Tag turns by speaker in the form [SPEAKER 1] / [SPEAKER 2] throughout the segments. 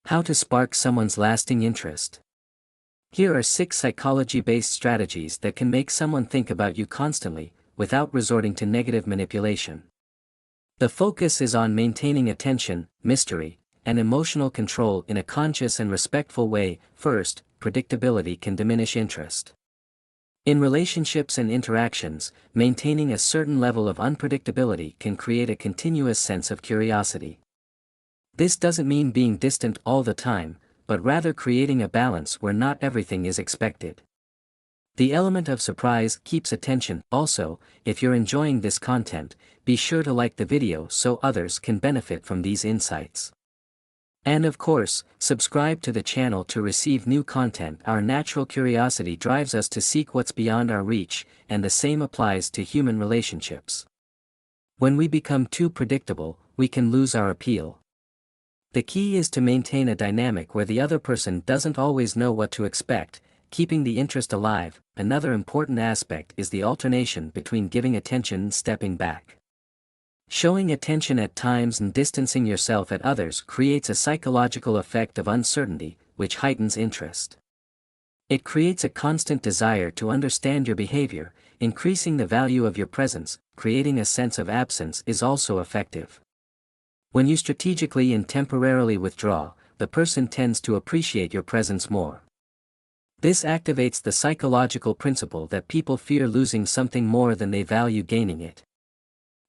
[SPEAKER 1] How to spark someone's lasting interest. Here are 6 psychology-based strategies that can make someone think about you constantly, without resorting to negative manipulation. The focus is on maintaining attention, mystery, and emotional control in a conscious and respectful way. First, predictability can diminish interest. In relationships and interactions, maintaining a certain level of unpredictability can create a continuous sense of curiosity. This doesn't mean being distant all the time, but rather creating a balance where not everything is expected. The element of surprise keeps attention. Also, if you're enjoying this content, be sure to like the video so others can benefit from these insights. And of course, subscribe to the channel to receive new content. Our natural curiosity drives us to seek what's beyond our reach, and the same applies to human relationships. When we become too predictable, we can lose our appeal. The key is to maintain a dynamic where the other person doesn't always know what to expect, keeping the interest alive. Another important aspect is the alternation between giving attention and stepping back. Showing attention at times and distancing yourself at others creates a psychological effect of uncertainty, which heightens interest. It creates a constant desire to understand your behavior, increasing the value of your presence. Creating a sense of absence is also effective. When you strategically and temporarily withdraw, the person tends to appreciate your presence more. This activates the psychological principle that people fear losing something more than they value gaining it.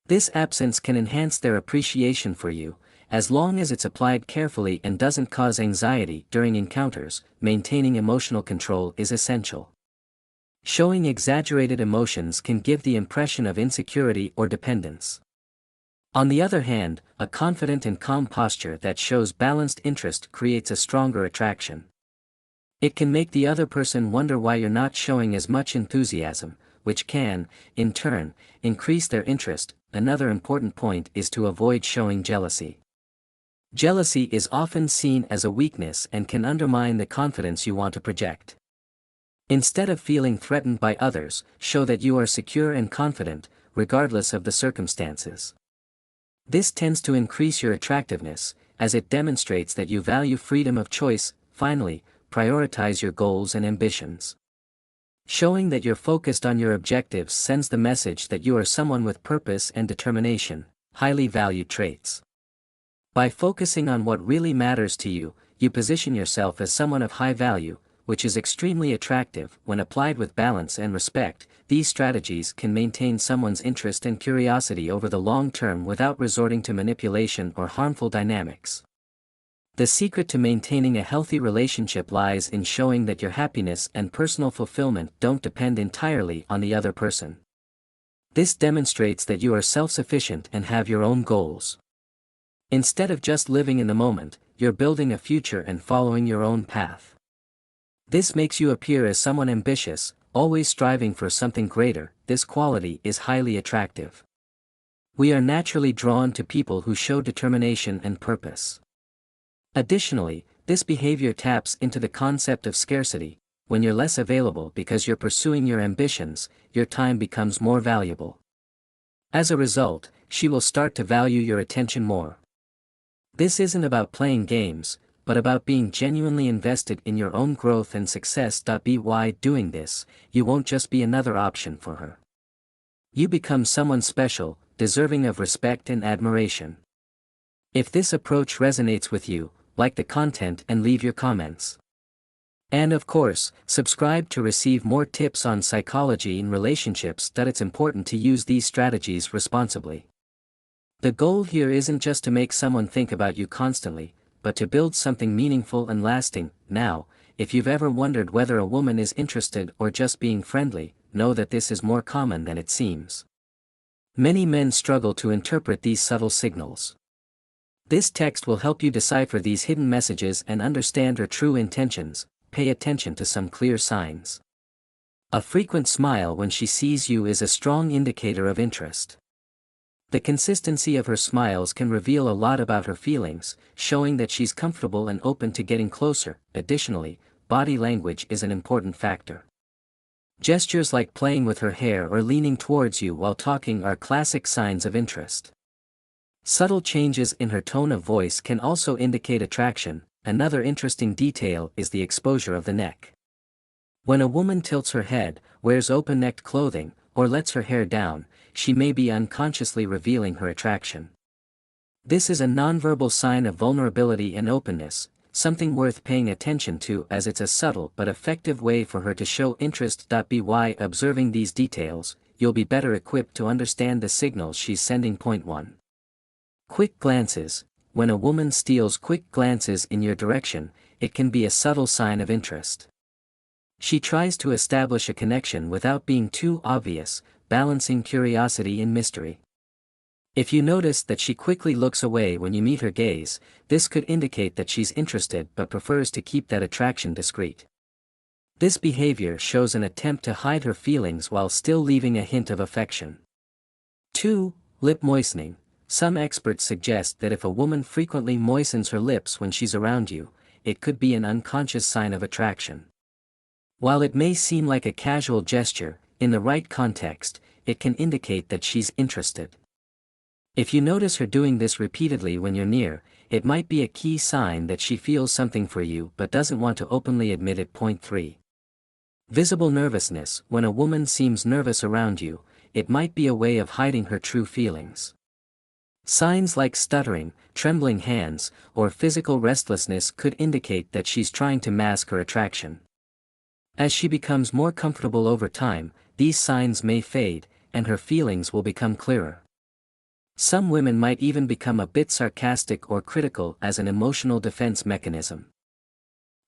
[SPEAKER 1] This absence can enhance their appreciation for you, as long as it's applied carefully and doesn't cause anxiety during encounters. Maintaining emotional control is essential. Showing exaggerated emotions can give the impression of insecurity or dependence. On the other hand, a confident and calm posture that shows balanced interest creates a stronger attraction. It can make the other person wonder why you're not showing as much enthusiasm, which can, in turn, increase their interest. Another important point is to avoid showing jealousy. Jealousy is often seen as a weakness and can undermine the confidence you want to project. Instead of feeling threatened by others, show that you are secure and confident, regardless of the circumstances. This tends to increase your attractiveness, as it demonstrates that you value freedom of choice. Finally, prioritize your goals and ambitions. Showing that you're focused on your objectives sends the message that you are someone with purpose and determination, highly valued traits. By focusing on what really matters to you, you position yourself as someone of high value, which is extremely attractive. When applied with balance and respect, these strategies can maintain someone's interest and curiosity over the long term without resorting to manipulation or harmful dynamics. The secret to maintaining a healthy relationship lies in showing that your happiness and personal fulfillment don't depend entirely on the other person. This demonstrates that you are self-sufficient and have your own goals. Instead of just living in the moment, you're building a future and following your own path. This makes you appear as someone ambitious, always striving for something greater. This quality is highly attractive. We are naturally drawn to people who show determination and purpose. Additionally, this behavior taps into the concept of scarcity. When you're less available because you're pursuing your ambitions, your time becomes more valuable. As a result, she will start to value your attention more. This isn't about playing games, but about being genuinely invested in your own growth and success. By doing this, you won't just be another option for her. You become someone special, deserving of respect and admiration. If this approach resonates with you, like the content and leave your comments. And of course, subscribe to receive more tips on psychology in relationships. It's important to use these strategies responsibly. The goal here isn't just to make someone think about you constantly, but to build something meaningful and lasting. Now, if you've ever wondered whether a woman is interested or just being friendly, know that this is more common than it seems. Many men struggle to interpret these subtle signals. This text will help you decipher these hidden messages and understand her true intentions. Pay attention to some clear signs. A frequent smile when she sees you is a strong indicator of interest. The consistency of her smiles can reveal a lot about her feelings, showing that she's comfortable and open to getting closer. Additionally, body language is an important factor. Gestures like playing with her hair or leaning towards you while talking are classic signs of interest. Subtle changes in her tone of voice can also indicate attraction. Another interesting detail is the exposure of the neck. When a woman tilts her head, wears open-necked clothing, or lets her hair down, she may be unconsciously revealing her attraction. This is a nonverbal sign of vulnerability and openness, something worth paying attention to as it's a subtle but effective way for her to show interest. By observing these details, you'll be better equipped to understand the signals she's sending. Point 1. Quick glances. When a woman steals quick glances in your direction, it can be a subtle sign of interest. She tries to establish a connection without being too obvious, balancing curiosity and mystery. If you notice that she quickly looks away when you meet her gaze, this could indicate that she's interested but prefers to keep that attraction discreet. This behavior shows an attempt to hide her feelings while still leaving a hint of affection. 2. Lip moistening. Some experts suggest that if a woman frequently moistens her lips when she's around you, it could be an unconscious sign of attraction. While it may seem like a casual gesture, in the right context, it can indicate that she's interested. If you notice her doing this repeatedly when you're near, it might be a key sign that she feels something for you but doesn't want to openly admit it. Point 3. Visible nervousness. When a woman seems nervous around you, it might be a way of hiding her true feelings. Signs like stuttering, trembling hands, or physical restlessness could indicate that she's trying to mask her attraction. As she becomes more comfortable over time, these signs may fade, and her feelings will become clearer. Some women might even become a bit sarcastic or critical as an emotional defense mechanism.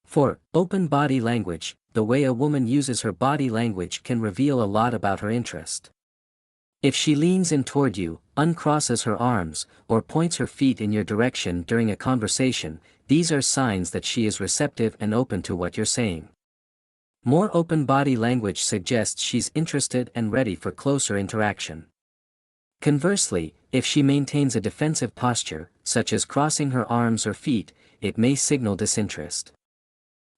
[SPEAKER 1] 4. Open body language. The way a woman uses her body language can reveal a lot about her interest. If she leans in toward you, uncrosses her arms, or points her feet in your direction during a conversation, these are signs that she is receptive and open to what you're saying. More open body language suggests she's interested and ready for closer interaction. Conversely, if she maintains a defensive posture, such as crossing her arms or feet, it may signal disinterest.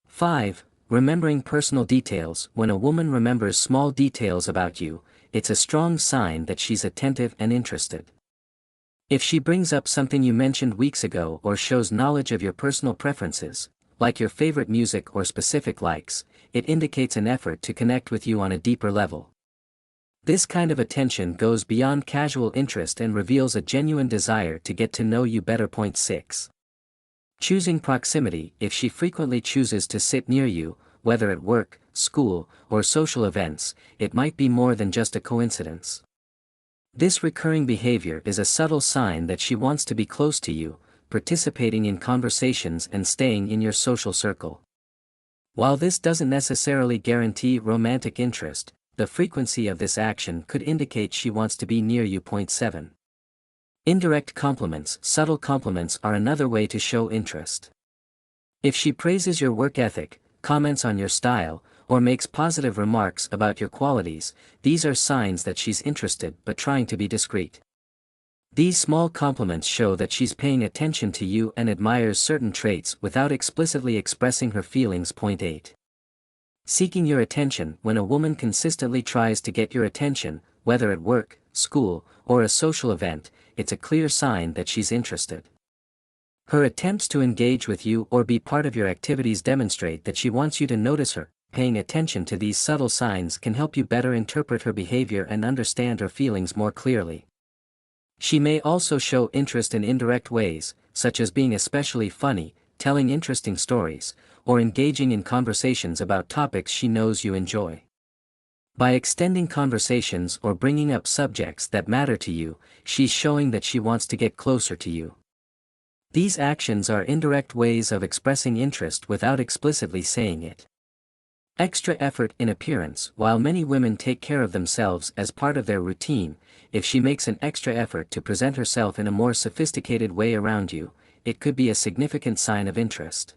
[SPEAKER 1] 5. Remembering personal details. When a woman remembers small details about you, it's a strong sign that she's attentive and interested. If she brings up something you mentioned weeks ago or shows knowledge of your personal preferences, like your favorite music or specific likes, it indicates an effort to connect with you on a deeper level. This kind of attention goes beyond casual interest and reveals a genuine desire to get to know you better. Point 6. Choosing proximity. If she frequently chooses to sit near you, whether at work, school, or social events, it might be more than just a coincidence. This recurring behavior is a subtle sign that she wants to be close to you, participating in conversations and staying in your social circle. While this doesn't necessarily guarantee romantic interest, the frequency of this action could indicate she wants to be near you. Point 7. Indirect compliments. Subtle compliments are another way to show interest. If she praises your work ethic, comments on your style, or makes positive remarks about your qualities, these are signs that she's interested but trying to be discreet. These small compliments show that she's paying attention to you and admires certain traits without explicitly expressing her feelings. Point 8. Seeking your attention. When a woman consistently tries to get your attention, whether at work, school, or a social event, it's a clear sign that she's interested. Her attempts to engage with you or be part of your activities demonstrate that she wants you to notice her. Paying attention to these subtle signs can help you better interpret her behavior and understand her feelings more clearly. She may also show interest in indirect ways, such as being especially funny, telling interesting stories, or engaging in conversations about topics she knows you enjoy. By extending conversations or bringing up subjects that matter to you, she's showing that she wants to get closer to you. These actions are indirect ways of expressing interest without explicitly saying it. Extra effort in appearance. While many women take care of themselves as part of their routine, if she makes an extra effort to present herself in a more sophisticated way around you, it could be a significant sign of interest.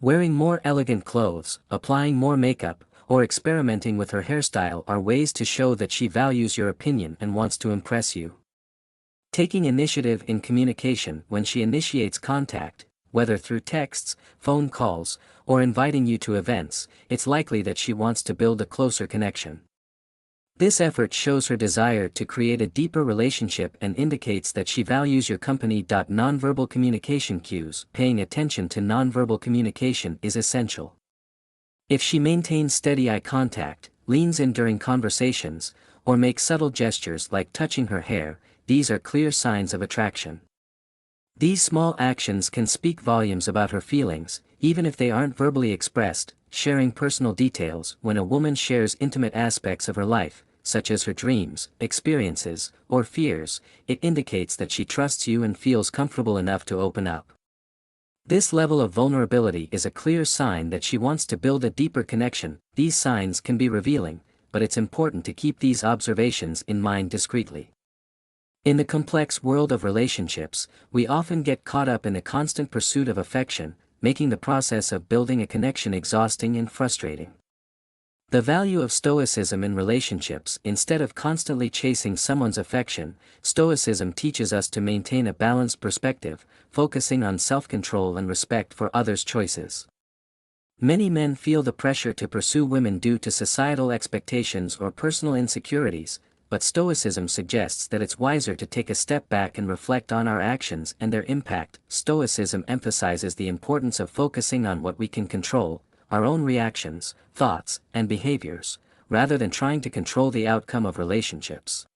[SPEAKER 1] Wearing more elegant clothes, applying more makeup, or experimenting with her hairstyle are ways to show that she values your opinion and wants to impress you. Taking initiative in communication. When she initiates contact, whether through texts, phone calls, or inviting you to events, it's likely that she wants to build a closer connection. This effort shows her desire to create a deeper relationship and indicates that she values your company. Nonverbal communication cues. Paying attention to nonverbal communication is essential. If she maintains steady eye contact, leans in during conversations, or makes subtle gestures like touching her hair, these are clear signs of attraction. These small actions can speak volumes about her feelings, even if they aren't verbally expressed. Sharing personal details. When a woman shares intimate aspects of her life, such as her dreams, experiences, or fears, it indicates that she trusts you and feels comfortable enough to open up. This level of vulnerability is a clear sign that she wants to build a deeper connection. These signs can be revealing, but it's important to keep these observations in mind discreetly. In the complex world of relationships, we often get caught up in the constant pursuit of affection, making the process of building a connection exhausting and frustrating. The value of Stoicism in relationships. Instead of constantly chasing someone's affection, Stoicism teaches us to maintain a balanced perspective, focusing on self-control and respect for others' choices. Many men feel the pressure to pursue women due to societal expectations or personal insecurities, but Stoicism suggests that it's wiser to take a step back and reflect on our actions and their impact. Stoicism emphasizes the importance of focusing on what we can control, our own reactions, thoughts, and behaviors, rather than trying to control the outcome of relationships.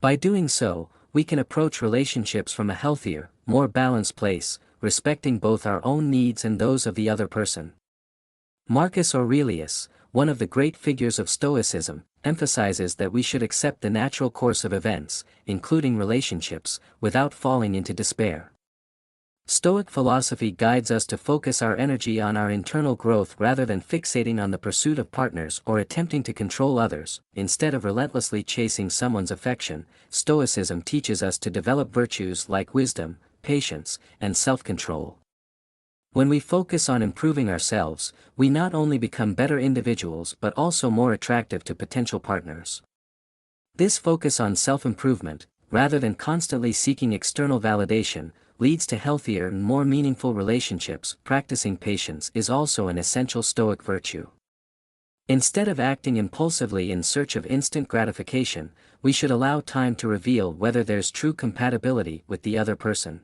[SPEAKER 1] By doing so, we can approach relationships from a healthier, more balanced place, respecting both our own needs and those of the other person. Marcus Aurelius, one of the great figures of Stoicism, emphasizes that we should accept the natural course of events, including relationships, without falling into despair. Stoic philosophy guides us to focus our energy on our internal growth rather than fixating on the pursuit of partners or attempting to control others. Instead of relentlessly chasing someone's affection, Stoicism teaches us to develop virtues like wisdom, patience, and self-control. When we focus on improving ourselves, we not only become better individuals but also more attractive to potential partners. This focus on self-improvement, rather than constantly seeking external validation, leads to healthier and more meaningful relationships. Practicing patience is also an essential Stoic virtue. Instead of acting impulsively in search of instant gratification, we should allow time to reveal whether there's true compatibility with the other person.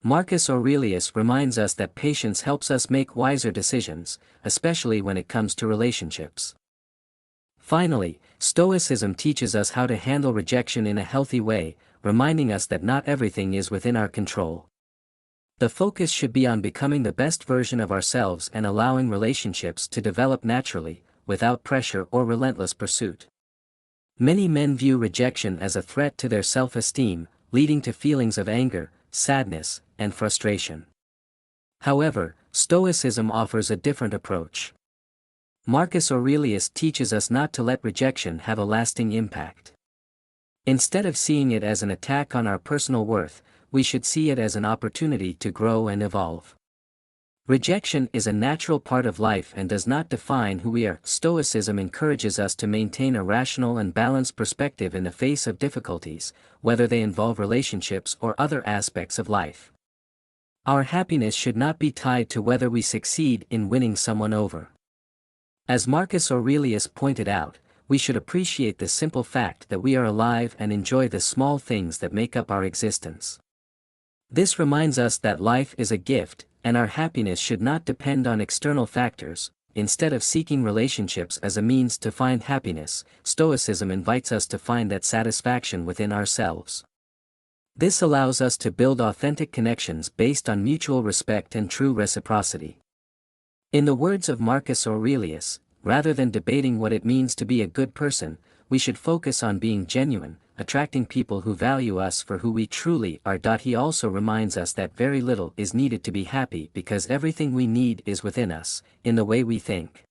[SPEAKER 1] Marcus Aurelius reminds us that patience helps us make wiser decisions, especially when it comes to relationships. Finally, Stoicism teaches us how to handle rejection in a healthy way, reminding us that not everything is within our control. The focus should be on becoming the best version of ourselves and allowing relationships to develop naturally, without pressure or relentless pursuit. Many men view rejection as a threat to their self-esteem, leading to feelings of anger, sadness, and frustration. However, Stoicism offers a different approach. Marcus Aurelius teaches us not to let rejection have a lasting impact. Instead of seeing it as an attack on our personal worth, we should see it as an opportunity to grow and evolve. Rejection is a natural part of life and does not define who we are. Stoicism encourages us to maintain a rational and balanced perspective in the face of difficulties, whether they involve relationships or other aspects of life. Our happiness should not be tied to whether we succeed in winning someone over. As Marcus Aurelius pointed out, we should appreciate the simple fact that we are alive and enjoy the small things that make up our existence. This reminds us that life is a gift, and our happiness should not depend on external factors. Instead of seeking relationships as a means to find happiness, Stoicism invites us to find that satisfaction within ourselves. This allows us to build authentic connections based on mutual respect and true reciprocity. In the words of Marcus Aurelius, rather than debating what it means to be a good person, we should focus on being genuine, attracting people who value us for who we truly are. He also reminds us that very little is needed to be happy because everything we need is within us, in the way we think.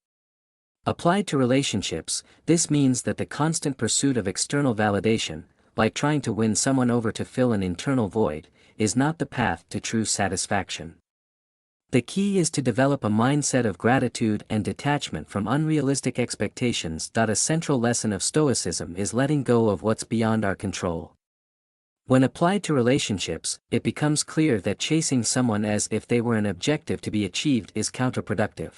[SPEAKER 1] Applied to relationships, this means that the constant pursuit of external validation, like trying to win someone over to fill an internal void, is not the path to true satisfaction. The key is to develop a mindset of gratitude and detachment from unrealistic expectations. A central lesson of Stoicism is letting go of what's beyond our control. When applied to relationships, it becomes clear that chasing someone as if they were an objective to be achieved is counterproductive.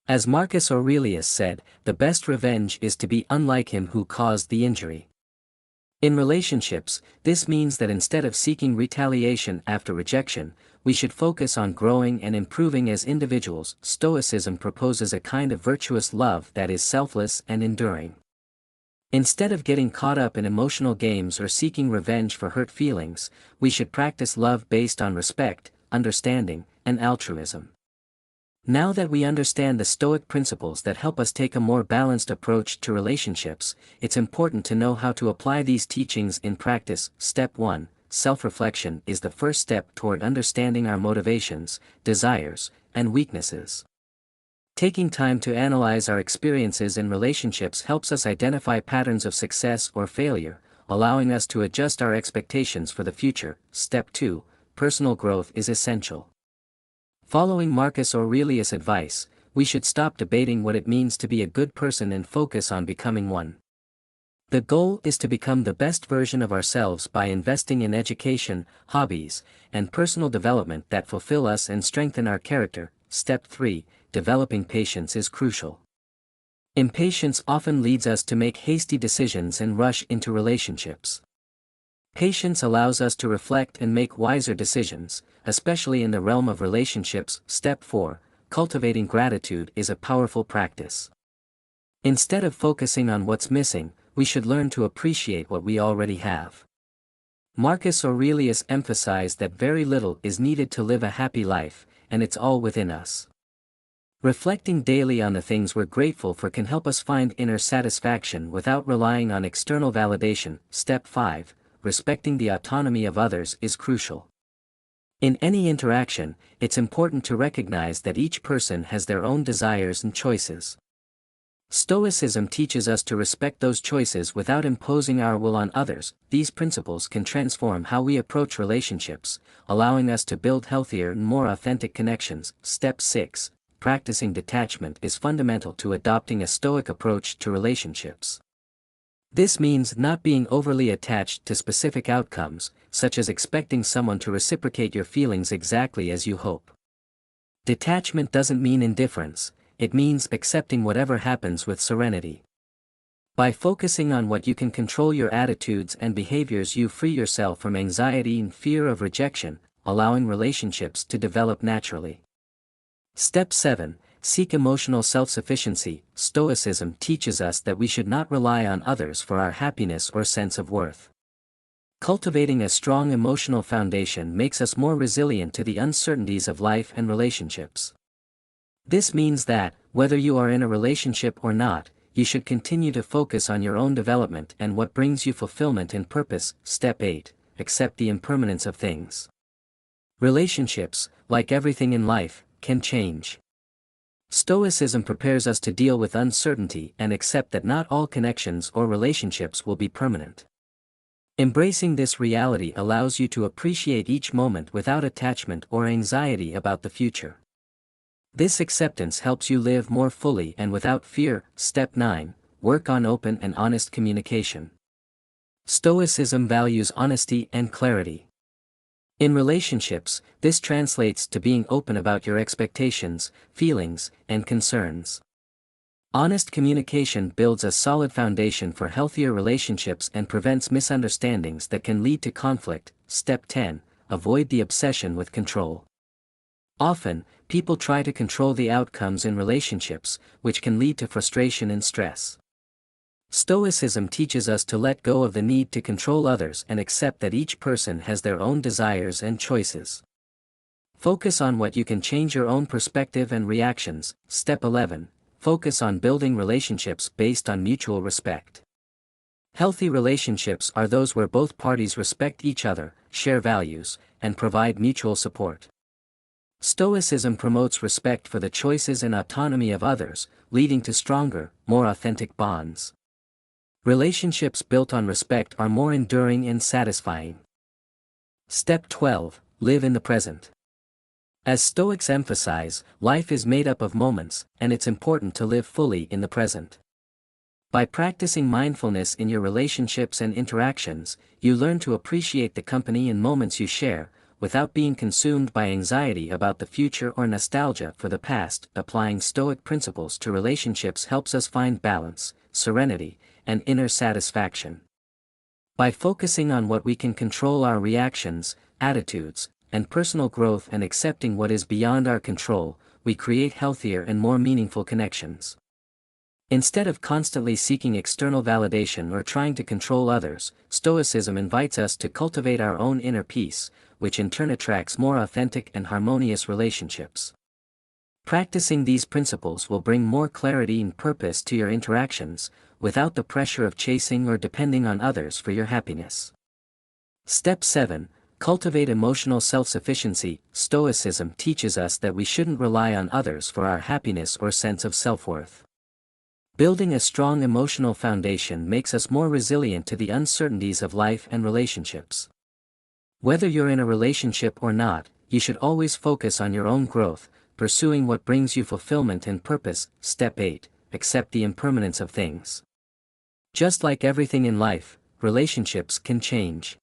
[SPEAKER 1] As Marcus Aurelius said, the best revenge is to be unlike him who caused the injury. In relationships, this means that instead of seeking retaliation after rejection, we should focus on growing and improving as individuals. Stoicism proposes a kind of virtuous love that is selfless and enduring. Instead of getting caught up in emotional games or seeking revenge for hurt feelings, we should practice love based on respect, understanding, and altruism. Now that we understand the Stoic principles that help us take a more balanced approach to relationships, it's important to know how to apply these teachings in practice. Step 1. Self-reflection is the first step toward understanding our motivations, desires, and weaknesses. Taking time to analyze our experiences in relationships helps us identify patterns of success or failure, allowing us to adjust our expectations for the future. Step 2. Personal growth is essential. Following Marcus Aurelius' advice, we should stop debating what it means to be a good person and focus on becoming one. The goal is to become the best version of ourselves by investing in education, hobbies, and personal development that fulfill us and strengthen our character. Step 3. Developing patience is crucial. Impatience often leads us to make hasty decisions and rush into relationships. Patience allows us to reflect and make wiser decisions, especially in the realm of relationships. Step 4. Cultivating gratitude is a powerful practice. Instead of focusing on what's missing, we should learn to appreciate what we already have. Marcus Aurelius emphasized that very little is needed to live a happy life, and it's all within us. Reflecting daily on the things we're grateful for can help us find inner satisfaction without relying on external validation. Step 5. Respecting the autonomy of others is crucial. In any interaction, it's important to recognize that each person has their own desires and choices. Stoicism teaches us to respect those choices without imposing our will on others. These principles can transform how we approach relationships, allowing us to build healthier and more authentic connections. Step 6. Practicing detachment is fundamental to adopting a Stoic approach to relationships. This means not being overly attached to specific outcomes, such as expecting someone to reciprocate your feelings exactly as you hope. Detachment doesn't mean indifference, it means accepting whatever happens with serenity. By focusing on what you can control, your attitudes and behaviors, you free yourself from anxiety and fear of rejection, allowing relationships to develop naturally. Step 7. Seek emotional self-sufficiency. Stoicism teaches us that we should not rely on others for our happiness or sense of worth. Cultivating a strong emotional foundation makes us more resilient to the uncertainties of life and relationships. This means that, whether you are in a relationship or not, you should continue to focus on your own development and what brings you fulfillment and purpose. Step 8. Accept the impermanence of things. Relationships, like everything in life, can change. Stoicism prepares us to deal with uncertainty and accept that not all connections or relationships will be permanent. Embracing this reality allows you to appreciate each moment without attachment or anxiety about the future. This acceptance helps you live more fully and without fear. Step 9. Work on open and honest communication. Stoicism values honesty and clarity. In relationships, this translates to being open about your expectations, feelings, and concerns. Honest communication builds a solid foundation for healthier relationships and prevents misunderstandings that can lead to conflict. Step 10. Avoid the obsession with control. Often, people try to control the outcomes in relationships, which can lead to frustration and stress. Stoicism teaches us to let go of the need to control others and accept that each person has their own desires and choices. Focus on what you can change, your own perspective and reactions. Step 11. Focus on building relationships based on mutual respect. Healthy relationships are those where both parties respect each other, share values, and provide mutual support. Stoicism promotes respect for the choices and autonomy of others, leading to stronger, more authentic bonds. Relationships built on respect are more enduring and satisfying. Step 12. Live in the present. As Stoics emphasize, life is made up of moments, and it's important to live fully in the present. By practicing mindfulness in your relationships and interactions, you learn to appreciate the company and moments you share, without being consumed by anxiety about the future or nostalgia for the past. Applying Stoic principles to relationships helps us find balance, serenity, and inner satisfaction. By focusing on what we can control, our reactions, attitudes, and personal growth, and accepting what is beyond our control, we create healthier and more meaningful connections. Instead of constantly seeking external validation or trying to control others, Stoicism invites us to cultivate our own inner peace, which in turn attracts more authentic and harmonious relationships. Practicing these principles will bring more clarity and purpose to your interactions, without the pressure of chasing or depending on others for your happiness. Step 7. Cultivate emotional self-sufficiency. Stoicism teaches us that we shouldn't rely on others for our happiness or sense of self-worth. Building a strong emotional foundation makes us more resilient to the uncertainties of life and relationships. Whether you're in a relationship or not, you should always focus on your own growth, pursuing what brings you fulfillment and purpose. Step 8. Accept the impermanence of things. Just like everything in life, relationships can change.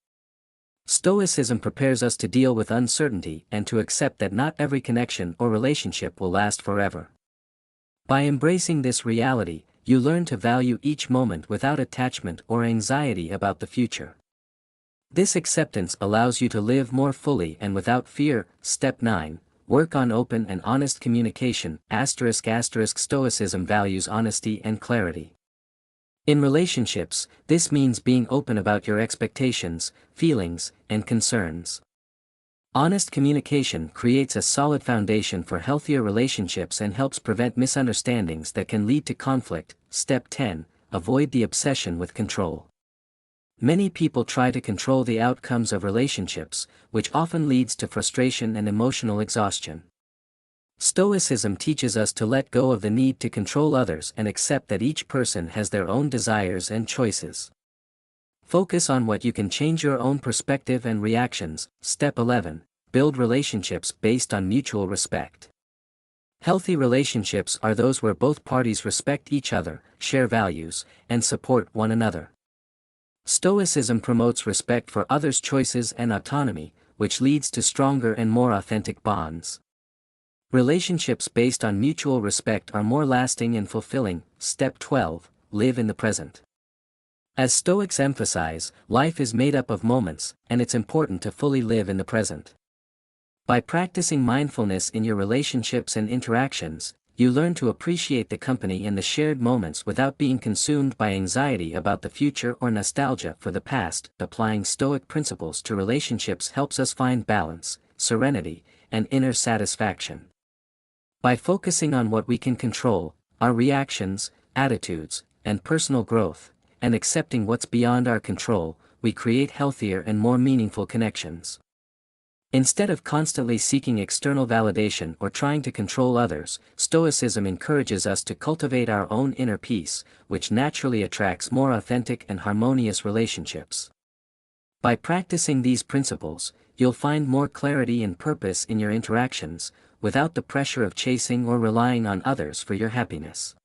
[SPEAKER 1] Stoicism prepares us to deal with uncertainty and to accept that not every connection or relationship will last forever. By embracing this reality, you learn to value each moment without attachment or anxiety about the future. This acceptance allows you to live more fully and without fear. Step 9. Work on open and honest communication. Stoicism values honesty and clarity. In relationships, this means being open about your expectations, feelings, and concerns. Honest communication creates a solid foundation for healthier relationships and helps prevent misunderstandings that can lead to conflict. Step 10. Avoid the obsession with control. Many people try to control the outcomes of relationships, which often leads to frustration and emotional exhaustion. Stoicism teaches us to let go of the need to control others and accept that each person has their own desires and choices. Focus on what you can change, your own perspective and reactions. Step 11. Build relationships based on mutual respect. Healthy relationships are those where both parties respect each other, share values, and support one another. Stoicism promotes respect for others' choices and autonomy, which leads to stronger and more authentic bonds. Relationships based on mutual respect are more lasting and fulfilling. Step 12. Live in the present. As Stoics emphasize, life is made up of moments, and it's important to fully live in the present. By practicing mindfulness in your relationships and interactions, you learn to appreciate the company and the shared moments without being consumed by anxiety about the future or nostalgia for the past. Applying Stoic principles to relationships helps us find balance, serenity, and inner satisfaction. By focusing on what we can control, our reactions, attitudes, and personal growth, and accepting what's beyond our control, we create healthier and more meaningful connections. Instead of constantly seeking external validation or trying to control others, Stoicism encourages us to cultivate our own inner peace, which naturally attracts more authentic and harmonious relationships. By practicing these principles, you'll find more clarity and purpose in your interactions, without the pressure of chasing or relying on others for your happiness.